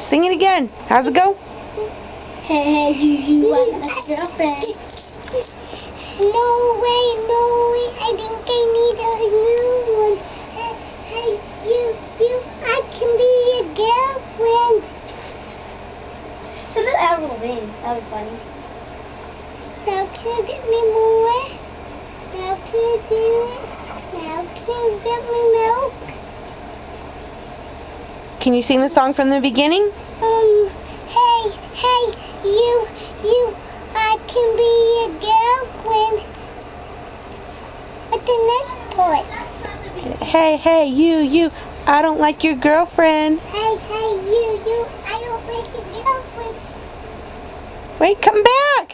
Sing it again. How's it go? Hey, you want my girlfriend? No way, I think I need a new one. Hey, you, I can be your girlfriend. So let Avril in. That was funny. Now can you get me more? Now can you do it? Now can you get me milk? Can you sing the song from the beginning? Hey, you, I can be your girlfriend. But the next part. Hey, you, I don't like your girlfriend. Hey, you, I don't like your girlfriend. Wait, come back.